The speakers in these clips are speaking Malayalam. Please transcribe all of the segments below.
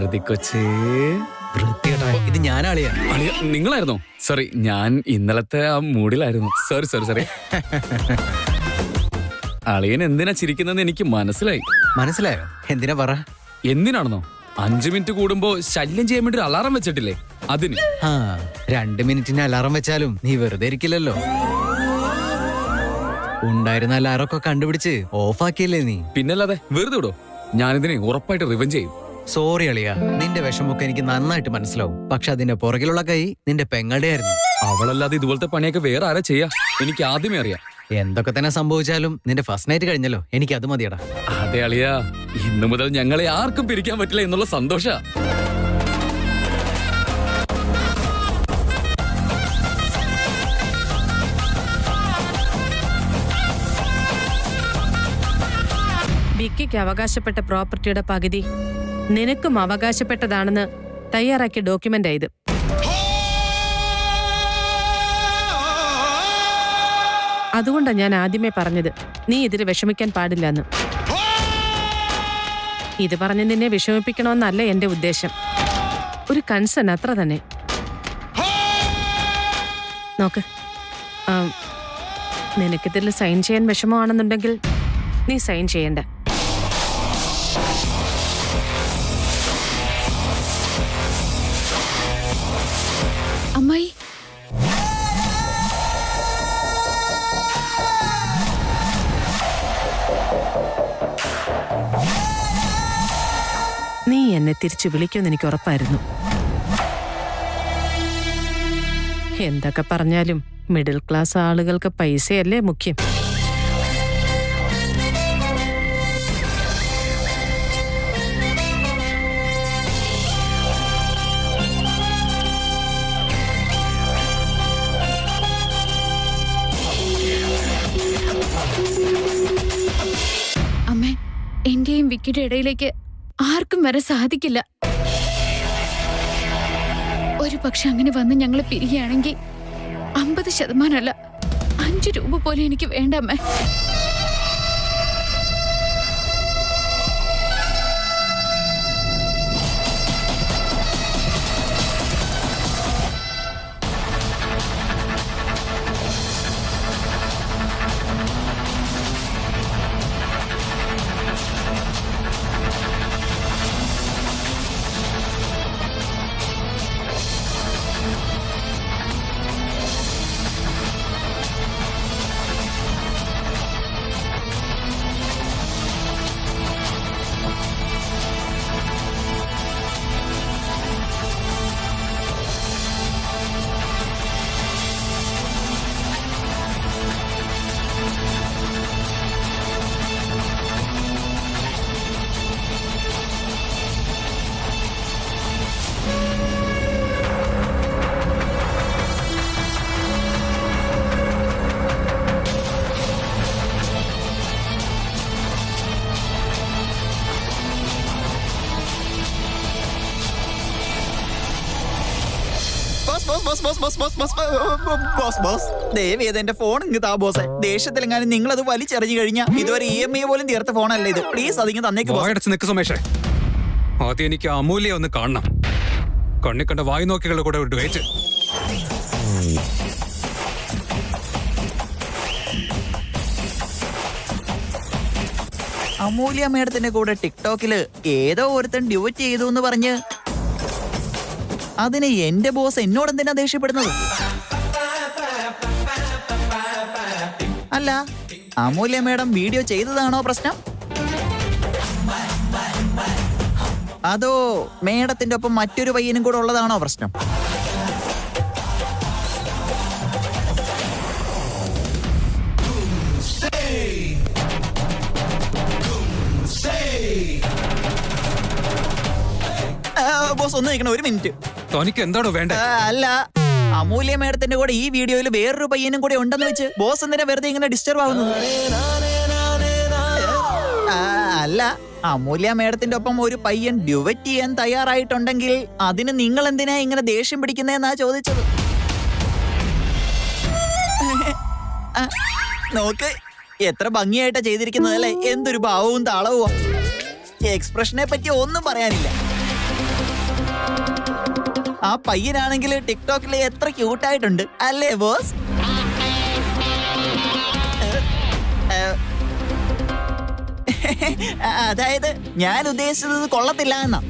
ഭാരതി കൊച്ചേ. വൃത്തികെട്ടാ, ഇത് ഞാനാളിയാ. അളിയ നിങ്ങളായിരുന്നോ? സോറി, ഞാൻ ഇന്നലത്തെ ആ മൂഡിലായിരുന്നു. സോറി. അളിയൻ എന്തിനാ ചിരിക്കുന്നതെന്ന് എനിക്ക് മനസ്സിലായി. മനസ്സിലായോ? എന്തിനാ പറ. എന്തിനാണെന്നോ? 5 മിനിറ്റ് കൂടുമ്പോ ശല്യം ചെയ്യാൻ വേണ്ടി ഒരു അലാറം വെച്ചിട്ടില്ലേ, അതിന്. 2 മിനിറ്റിന് അലാറം വെച്ചാലും നീ വെറുതെ ഇരിക്കില്ലല്ലോ. ഉണ്ടായിരുന്ന അലാറൊക്കെ കണ്ടുപിടിച്ച് ഓഫാക്കിയല്ലേ നീ? പിന്നല്ലാതെ, വെറുതെ വിടോ. ഞാനിതിനെ ഉറപ്പായിട്ട് റിവെഞ്ച് ചെയ്യും. സോറി അളിയ, നിന്റെ വിഷമൊക്കെ എനിക്ക് നന്നായിട്ട് മനസ്സിലാവും. പക്ഷെ അതിന്റെ പുറകിലുള്ള കൈ നിന്റെ പെങ്ങളുടെ ആയിരുന്നു. അവളല്ലാതെ ഇതുപോലത്തെ പണിയൊക്കെ വേറെ ആരാ ചെയ്യാ? എനിക്ക് ആദ്യമേ അറിയാം. എന്തൊക്കെ തന്നെ സംഭവിച്ചാലും നിന്റെ ഫസ്റ്റ് നൈറ്റ് കഴിഞ്ഞല്ലോ, എനിക്ക് അത് മതിയടാ. അതെ അളിയ, ഇന്നു മുതൽ ഞങ്ങളെ ആർക്കും പിരിക്കാൻ പറ്റില്ല എന്നുള്ള സന്തോഷ. വിക്കിക്ക് അവകാശപ്പെട്ട പ്രോപ്പർട്ടിയുടെ പകുതി നിനക്കും അവകാശപ്പെട്ടതാണെന്ന് തയ്യാറാക്കിയ ഡോക്യുമെന്റ് ഇത്. അതുകൊണ്ടാണ് ഞാൻ ആദ്യമേ പറഞ്ഞത് നീ ഇതിൽ വിഷമിക്കാൻ പാടില്ലെന്ന്. ഇത് പറഞ്ഞ് നിന്നെ വിഷമിപ്പിക്കണമെന്നല്ല എന്റെ ഉദ്ദേശം. ഒരു കൺസേൺ, അത്ര തന്നെ. നോക്ക്, നിനക്കിതിൽ സൈൻ ചെയ്യാൻ വിഷമമാണെന്നുണ്ടെങ്കിൽ നീ സൈൻ ചെയ്യണ്ട. അമ്മായി, നീ എന്നെ തിരിച്ചു വിളിക്കുമെന്ന് എനിക്ക് ഉറപ്പായിരുന്നു. എന്തൊക്കെ പറഞ്ഞാലും മിഡിൽ ക്ലാസ് ആളുകൾക്ക് പൈസയല്ലേ മുഖ്യം. അമ്മേ, എന്റെയും വിക്കിയുടെ ഇടയിലേക്ക് ആർക്കും വരാൻ സാധിക്കില്ല. ഒരു പക്ഷെ അങ്ങനെ വന്ന് ഞങ്ങളെ പിരിയുകയാണെങ്കിൽ 50% അല്ല, 5 രൂപ പോലും എനിക്ക് വേണ്ട അമ്മേ. എന്റെ ഫോൺ ഇങ്ങ് താ ബോസേ. ദേഷ്യത്തിലെങ്ങാനും നിങ്ങൾ അത് വലിച്ചെറിഞ്ഞു കഴിഞ്ഞാൽ ഇതുവരെ EMI പോലും തീർത്ത ഫോണല്ലേ ഇത്. പ്ലീസ് അതിങ്ങ് തന്നേക്ക്. നിക്ക് സുമേഷേ, ആദ്യം എനിക്ക് അമൂല്യ ഒന്ന് കാണണം. കണ്ണി കണ്ട വായി നോക്കികളുടെ കൂടെ വിട്ടു വെയിറ്റ്. അമൂല്യ മേഡത്തിന്റെ കൂടെ ടിക്ടോക്കില് ഏതോ ഒരുത്തൻ ഡ്യൂറ്റ് ചെയ്തു എന്ന് പറഞ്ഞ് അതിന് എന്റെ ബോസ് എന്നോട് എന്തിനാ ദേഷ്യപ്പെടുന്നത്? അല്ല, അമൂല്യ മേഡം വീഡിയോ ചെയ്തതാണോ പ്രശ്നം? അതോ മേഡത്തിന്റെ ഒപ്പം മറ്റൊരു പയ്യനും കൂടെ ഉള്ളതാണോ പ്രശ്നം? ബോസ് ഒന്ന് നിൽക്കണം, ഒരു മിനിറ്റ്. തനിക്ക് എന്താണോ വേണ്ടത്? അല്ല, അമൂല്യ മേഡത്തിന്റെ കൂടെ ഈ വീഡിയോയിൽ വേറൊരു പയ്യനും കൂടെ ഉണ്ടെന്ന് വെച്ച് ബോസ് എന്തിനാ വെറുതെ ഇങ്ങനെ ഡിസ്റ്റർബ് ആവുന്നത്? അല്ല, അമൂല്യ മേഡത്തിന്റെ ഒപ്പം ഒരു പയ്യൻ ഡ്യുവറ്റ് ചെയ്യാൻ തയ്യാറായിട്ടുണ്ടെങ്കിൽ അതിന് നിങ്ങൾ എന്തിനാ ഇങ്ങനെ ദേഷ്യം പിടിക്കുന്നതെന്നാ ചോദിച്ചത്. നോക്ക്, എത്ര ഭംഗിയായിട്ടാ ചെയ്തിരിക്കുന്നത് അല്ലേ? എന്തൊരു ഭാവവും താളവും. എക്സ്പ്രഷനെ പറ്റി ഒന്നും പറയാനില്ല. ആ പയ്യനാണെങ്കിൽ ടിക്ടോക്കിൽ എത്ര ക്യൂട്ടായിട്ടുണ്ട് അല്ലേ ബോസ്? അതായത് ഞാൻ ഉദ്ദേശിച്ചത് കൊള്ളത്തില്ല എന്നാ.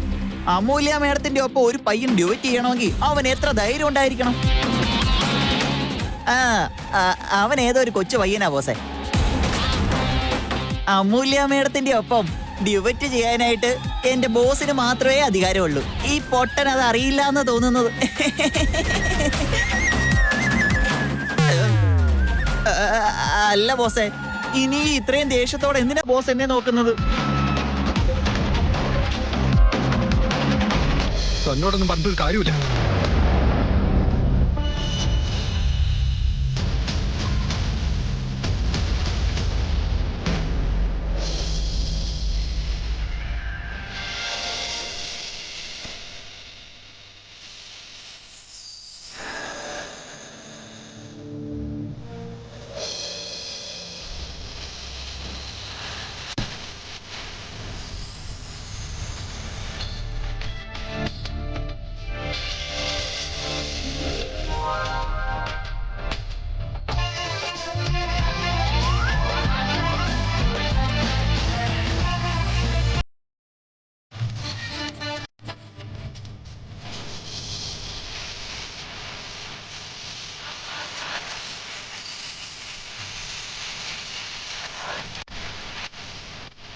അമൂല്യ മേഡത്തിന്റെ ഒപ്പം ഒരു പയ്യൻ ഡ്യൂറ്റ് ചെയ്യണമെങ്കിൽ അവൻ എത്ര ധൈര്യം ഉണ്ടായിരിക്കണം. അവൻ ഏതോ ഒരു കൊച്ചു പയ്യനാ ബോസേ. അമൂല്യ മേഡത്തിന്റെ ഒപ്പം ഡ്യൂറ്റ് ചെയ്യാനായിട്ട് എന്റെ ബോസിന് മാത്രമേ അധികാരമുള്ളൂ. ഈ പൊട്ടൻ അത് അറിയില്ല എന്ന് തോന്നുന്നത്. അല്ല ബോസേ, ഇനി ഇത്രയും ദേഷ്യത്തോടെ എന്തിനാ ബോസ് എന്നെ നോക്കുന്നത്? തന്നോടൊന്നും പറഞ്ഞൊരു കാര്യമില്ല.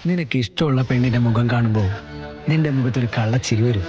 നിനക്ക് ഇഷ്ടമുള്ള പെണ്ണിന്റെ മുഖം കാണുമ്പോൾ നിന്റെ മുഖത്തൊരു കള്ളച്ചിരി വരും.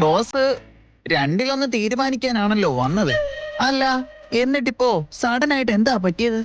ബോസ് രണ്ടിലൊന്ന് തീരുമാനിക്കാനാണല്ലോ വന്നത്. അല്ല, എന്നിട്ടിപ്പോ സഡനായിട്ട് എന്താ പറ്റിയത്?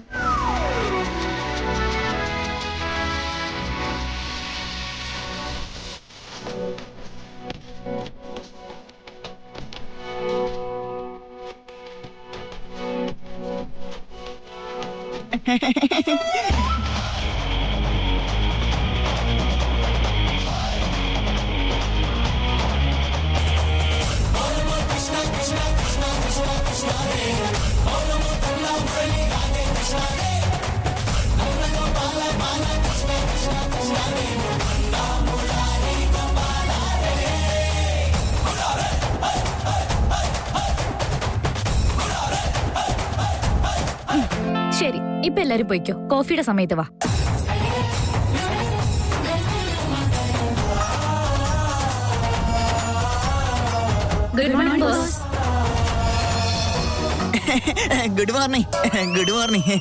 ശരി, ഇപ്പൊ എല്ലാരും പോയിക്കോ. കോഫിയുടെ സമയത്ത് വാ. Good morning boss. Good morning. Good morning.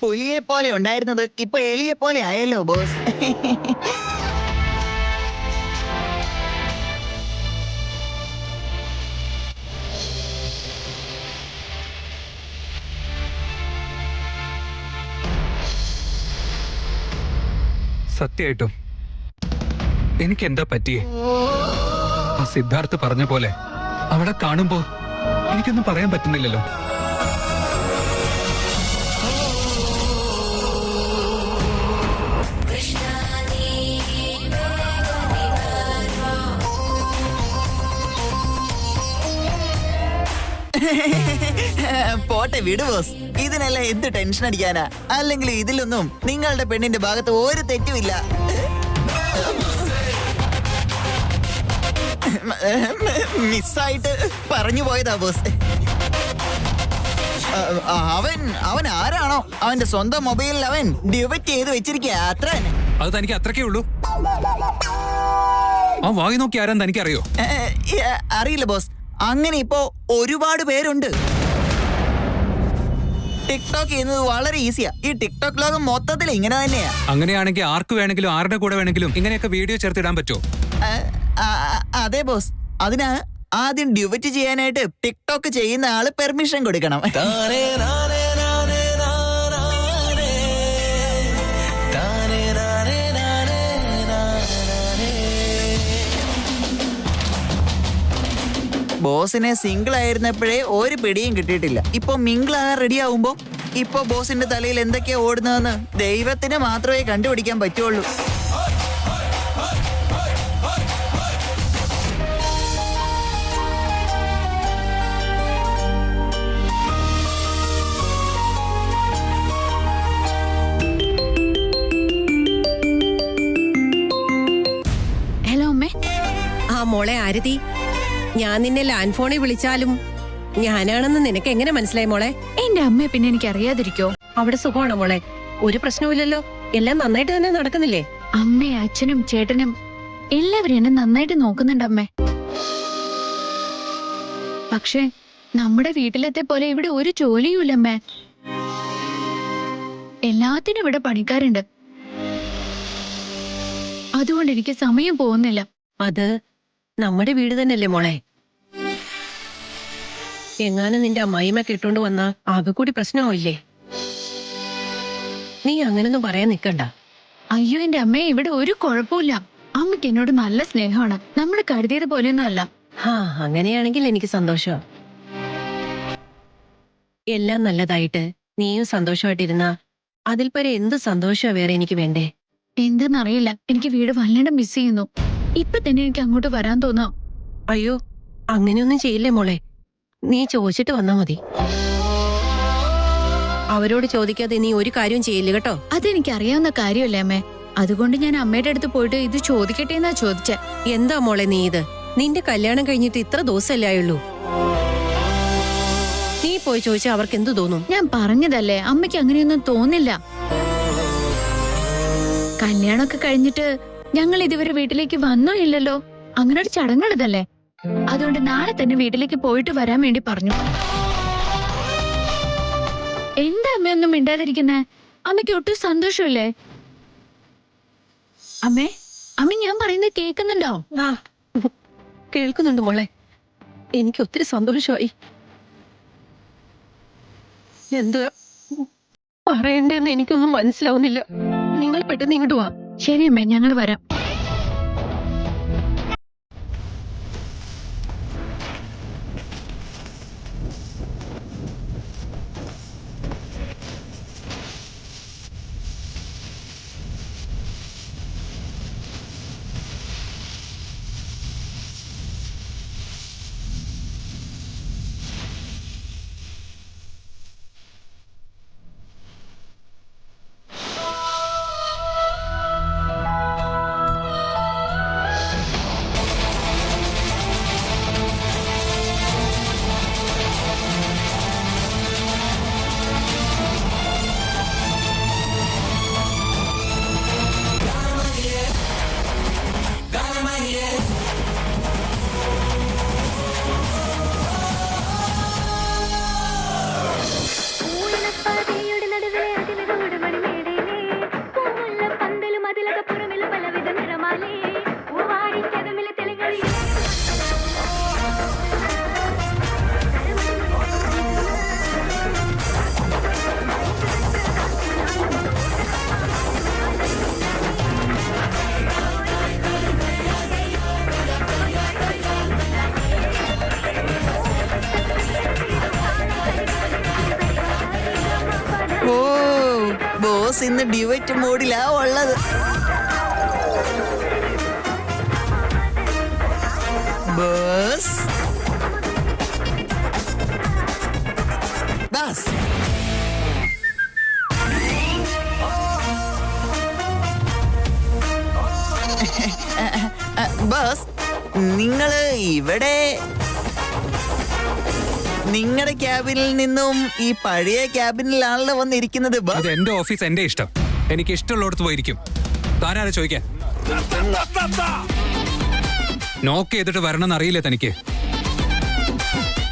പുലിയെ പോലെ ഉണ്ടായിരുന്നത് ഇപ്പൊ എലിയെ പോലെ ആയല്ലോ ബോസ്. സത്യമായിട്ടും എനിക്ക് എന്താ പറ്റിയേ? ആ സിദ്ധാർത്ഥ് പറഞ്ഞ പോലെ അവളെ കാണുമ്പോ എനിക്കൊന്നും പറയാൻ പറ്റുന്നില്ലല്ലോ. പോട്ടെ വിട് ബോസ്, ഇതിനെല്ലാം എന്ത് ടെൻഷൻ അടിക്കാനാ? അല്ലെങ്കിൽ ഇതിലൊന്നും നിങ്ങളുടെ പെണ്ണിന്റെ ഭാഗത്ത് ഒരു തെറ്റുമില്ല. മിസ്സായിട്ട് പറഞ്ഞു പോയതാ ബോസ്. അവൻ ആരാണോ അവന്റെ സ്വന്തം മൊബൈലിൽ അവൻ ഡ്യുവറ്റ് ചെയ്ത് വെച്ചിരിക്കുക, അത്ര തന്നെ. അത് തനിക്ക് അത്രക്കേ ഉള്ളൂ? ആ വായി നോക്കി ആരാന്ന് തനിക്കറിയോ? അറിയില്ല ബോസ്, അങ്ങനെ ഇപ്പോ ഒരുപാട് പേരുണ്ട്. ടിക്ടോക്ക് ചെയ്യുന്നത് വളരെ ഈസിയാ. ഈ ടിക്ടോക്ക് ലോകം മൊത്തത്തിൽ ഇങ്ങനെ തന്നെയാ. അങ്ങനെയാണെങ്കിൽ ആർക്ക് വേണമെങ്കിലും ആരുടെ കൂടെ വേണമെങ്കിലും ഇങ്ങനെയൊക്കെ വീഡിയോ ചേർത്തിടാൻ പറ്റുമോ? അതെ ബോസ്, അതിന് ആദ്യം ഡ്യുവറ്റ് ചെയ്യാനായിട്ട് ടിക്ടോക്ക് ചെയ്യുന്ന ആള് പെർമിഷൻ കൊടുക്കണം. ബോസിനെ സിംഗിൾ ആയിരുന്നപ്പോഴേ ഒരു പിടിയും കിട്ടിയിട്ടില്ല. ഇപ്പൊ മിംഗിൾ ആകാൻ റെഡി ആവുമ്പോ ഇപ്പൊ ബോസിന്റെ തലയിൽ എന്തൊക്കെയാ ഓടുന്നതെന്ന് ദൈവത്തിന് മാത്രമേ കണ്ടുപിടിക്കാൻ പറ്റുള്ളൂ. ഹലോ അമ്മേ. ആ മോളെ ആരതി, ഞാൻ നിന്നെ ലാൻഡ് ഫോണിൽ വിളിച്ചാലും ഞാനാണെന്ന് നിനക്ക് എങ്ങനെ മനസ്സിലായി മോളെ? എന്റെ അമ്മയെ പിന്നെ എനിക്ക് അറിയാതിരിക്കോ? അവിടെ സുഖമാണോ മോളെ? ഒരു പ്രശ്നവുമില്ലല്ലോ, എല്ലാം നന്നായിട്ട് തന്നെ നടക്കുന്നില്ലേ? അമ്മയും അച്ഛനും ചേട്ടനും എല്ലാവരും എന്നെ നന്നായിട്ട് നോക്കുന്നുണ്ട് അമ്മേ. പക്ഷേ നമ്മുടെ വീട്ടിലത്തെ പോലെ ഇവിടെ ഒരു ജോലിയുമില്ല അമ്മേ. എല്ലാത്തിനും ഇവിടെ പണിക്കാരുണ്ട്. അതുകൊണ്ട് എനിക്ക് സമയം പോകുന്നില്ല. അത് നമ്മുടെ വീട് തന്നെയല്ലേ മോളെ? എങ്ങാനും നിന്റെ അമ്മായിമ്മ കിട്ടോണ്ട് വന്നാ ആകെ കൂടി പ്രശ്നമാവില്ലേ? നീ അങ്ങനൊന്നും പറയാൻ നിക്കണ്ട. അയ്യോ എന്റെ അമ്മയെ, ഇവിടെ ഒരു കുഴപ്പമില്ല. അമ്മയ്ക്ക് എന്നോട് നല്ല സ്നേഹമാണ്. നമ്മൾ കരുതിയത് പോലെയൊന്നും അല്ല. ഹാ, അങ്ങനെയാണെങ്കിൽ എനിക്ക് സന്തോഷമാ. എല്ലാം നല്ലതായിട്ട് നീയും സന്തോഷമായിട്ടിരുന്നാ അതിൽ പരെ എന്ത് സന്തോഷമാ വേറെ എനിക്ക് വേണ്ടേ? എന്തെന്നറിയില്ല, എനിക്ക് വീട് വല്ലാണ്ട് മിസ് ചെയ്യുന്നു. ഇപ്പൊ തന്നെ എനിക്ക് അങ്ങോട്ട് വരാൻ തോന്നാം. അയ്യോ, അങ്ങനെയൊന്നും ചെയ്യില്ലേ മോളെ. നീ ചോദിച്ചിട്ട് വന്നാ മതി. അവരോട് ചോദിക്കാതെ നീ ഒരു കാര്യവും ചെയ്യില്ല കേട്ടോ. അതെനിക്ക് അറിയാവുന്ന കാര്യമല്ലേ അമ്മേ. അതുകൊണ്ട് ഞാൻ അമ്മയുടെ അടുത്ത് പോയിട്ട് ഇത് ചോദിക്കട്ടെ എന്നാ ചോദിച്ചേ. എന്താ മോളെ നീ ഇത്? നിന്റെ കല്യാണം കഴിഞ്ഞിട്ട് ഇത്ര ദിവസമല്ലേ ആയുള്ളൂ. നീ പോയി ചോദിച്ചാൽ അവർക്ക് എന്തു തോന്നും? ഞാൻ പറഞ്ഞതല്ലേ, അമ്മയ്ക്ക് അങ്ങനെയൊന്നും തോന്നില്ല. കല്യാണമൊക്കെ കഴിഞ്ഞിട്ട് ഞങ്ങൾ ഇതുവരെ വീട്ടിലേക്ക് വന്നോ ഇല്ലല്ലോ. അങ്ങനെ ഒരു ചടങ്ങുള്ളതല്ലേ. അതുകൊണ്ട് നാളെ തന്നെ വീട്ടിലേക്ക് പോയിട്ട് വരാൻ വേണ്ടി പറഞ്ഞു. എന്താ അമ്മയൊന്നും മിണ്ടാതിരിക്കുന്നേ? അമ്മയ്ക്ക് ഒട്ടും സന്തോഷമില്ലേ? അമ്മേ, അമ്മ ഞാൻ പറയുന്നത് കേൾക്കുന്നുണ്ടോ? ആ, കേൾക്കുന്നുണ്ട് മോളെ. എനിക്ക് ഒത്തിരി സന്തോഷമായി. എന്താ പറയണ്ടെന്ന് എനിക്കൊന്നും മനസ്സിലാവുന്നില്ല. നിങ്ങൾ പെട്ടെന്ന് ഇങ്ങോട്ട് വാ. ശരി അമ്മേ, ഞങ്ങൾ വരാം. ഇന്ന് ഡിവൈറ്റ് മോഡിലാ ഉള്ളത്. ബോസ് ബസ് ബോസ്, നിങ്ങള് ഇവിടെ നിങ്ങളുടെ ക്യാബിനിൽ നിന്നും ഈ പഴയ ക്യാബിനിലാണല്ലോ വന്നിരിക്കുന്നത്. അത് എന്റെ ഓഫീസ്, എന്റെ ഇഷ്ടം. എനിക്ക് ഇഷ്ടമുള്ളിടത്ത് പോയിരിക്കും. താനാരെ ചോദിക്കാൻ? നോക്ക് ചെയ്തിട്ട് വരണമെന്ന് അറിയില്ലേ തനിക്ക്?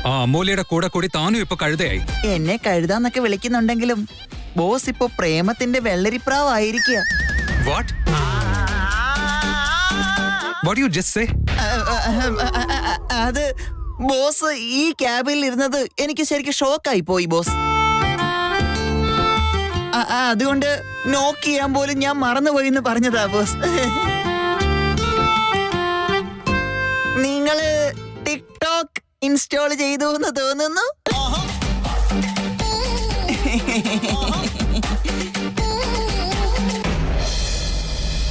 ആ അമൂല്യയുടെ കൂടെ കൂടി താനും ഇപ്പൊ കഴുതയായി. എന്നെ കഴുതാന്നൊക്കെ വിളിക്കുന്നുണ്ടെങ്കിലും ബോസ് ഇപ്പൊ പ്രേമത്തിന്റെ വെള്ളരിപ്രാവായിരിക്കുക. What? What you just say? അത് ബോസ് ഈ ക്യാബിൽ ഇരുന്നത് എനിക്ക് ശരിക്കും ഷോക്കായി പോയി ബോസ്. അതുകൊണ്ട് നോക്ക് ചെയ്യാൻ പോലും ഞാൻ മറന്നുപോയി എന്ന് പറഞ്ഞതാ ബോസ്. നിങ്ങള് ടിക്ടോക്ക് ഇൻസ്റ്റാൾ ചെയ്തു എന്ന് തോന്നുന്നു.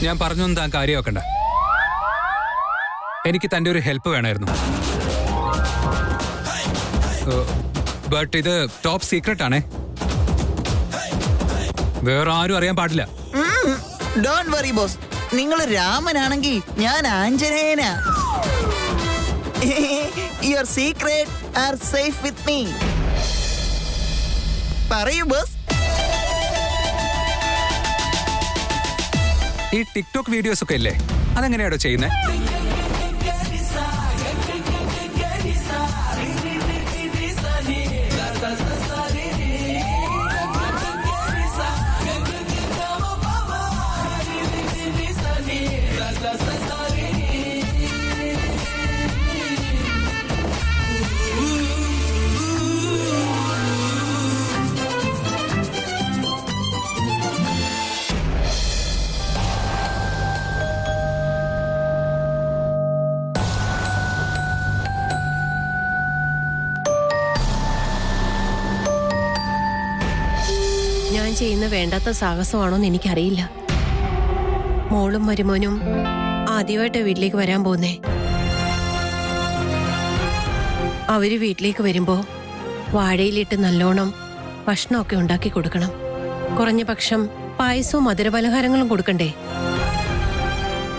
ഞാൻ പറഞ്ഞൊന്നും താൻ കാര്യമാക്കണ്ട. എനിക്ക് തന്റെ ഒരു ഹെൽപ്പ് വേണമായിരുന്നു. ബട്ട് ഇത് ടോപ്പ് സീക്രട്ട് ആണേ. വേറെ ആരും അറിയാൻ പാടില്ല. ഡോണ്ട് വറി ബോസ്, നിങ്ങൾ രാമനാണെങ്കിൽ ഞാൻ ആഞ്ജനേയനാ. Your secret are safe with me. പറയൂ ബോസ്. ഈ ടിക്ടോക്ക് വീഡിയോസ് ഒക്കെ ഇല്ലേ, അതെങ്ങനെയാണോ ചെയ്യുന്നത്? ഞാൻ ചെയ്യുന്ന വേണ്ടാത്ത സാഹസമാണോന്ന് എനിക്കറിയില്ല. മോളും മരുമോനും ആദ്യമായിട്ട് വീട്ടിലേക്ക് വരാൻ പോന്നേ. അവര് വീട്ടിലേക്ക് വരുമ്പോ വാഴയിലിട്ട് നല്ലോണം ഭക്ഷണമൊക്കെ ഉണ്ടാക്കി കൊടുക്കണം. കുറഞ്ഞ പക്ഷം പായസവും മധുരപലഹാരങ്ങളും കൊടുക്കണ്ടേ?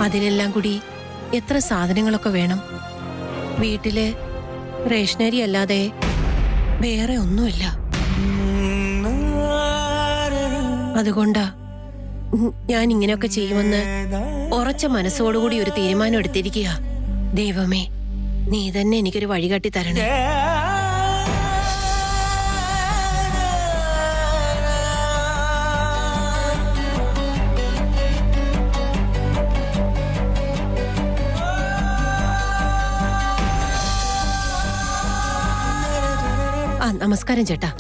അതിനെല്ലാം കൂടി എത്ര സാധനങ്ങളൊക്കെ വേണം. വീട്ടില് റേഷനരി അല്ലാതെ വേറെ ഒന്നുമില്ല. അതുകൊണ്ടാ ഞാൻ ഇങ്ങനെയൊക്കെ ചെയ്യുമെന്ന് ഉറച്ച മനസ്സോടുകൂടി ഒരു തീരുമാനം എടുത്തിരിക്കുക. ദൈവമേ, നീ തന്നെ എനിക്കൊരു വഴികാട്ടി തരണേ. ആ നമസ്കാരം ചേട്ടാ.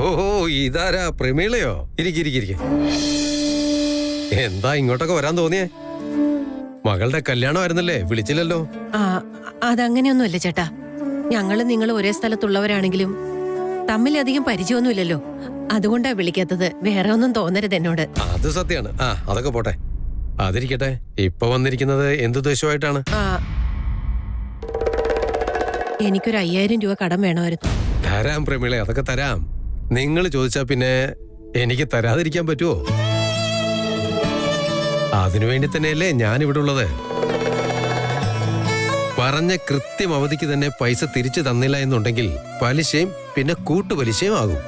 ഓഹോ, ഇതാരാ? പ്രമീളയോ? ഇരിക്കിരിക്കിരിക്കെ. എന്താ ഇങ്ങോട്ടൊക്കെ വരാൻ തോന്നിയേ? മകളുടെ കല്യാണമായിരുന്നല്ലേ, വിളിച്ചില്ലല്ലോ. ആ അതങ്ങനെയൊന്നുമല്ല ചേട്ടാ. ഞങ്ങളും നിങ്ങളും ഒരേ സ്ഥലത്തുള്ളവരാണെങ്കിലും തമ്മിലധികം പരിചയമൊന്നുമില്ലല്ലോ. അതുകൊണ്ടാ വിളിക്കാത്തത്. വേറെ ഒന്നും തോന്നരുത് എന്നോട്. അത് സത്യാണ്. ആ അതൊക്കെ പോട്ടെ, അതിരിക്കട്ടെ. ഇപ്പൊ വന്നിരിക്കുന്നത് എന്തുദ്ദേശമായിട്ടാണ്? എനിക്കൊരു 5000 രൂപ കടം വേണമായിരുന്നു. തരാം പ്രമീളെ, അതൊക്കെ തരാം. നിങ്ങൾ ചോദിച്ചാ പിന്നെ എനിക്ക് തരാതിരിക്കാൻ പറ്റുമോ? അതിനുവേണ്ടി തന്നെയല്ലേ ഞാൻ ഇവിടെ ഉള്ളത്. പറഞ്ഞ കൃത്യം അവധിക്ക് തന്നെ പൈസ തിരിച്ചു തന്നില്ല എന്നുണ്ടെങ്കിൽ പലിശയും പിന്നെ കൂട്ടുപലിശയും ആകും.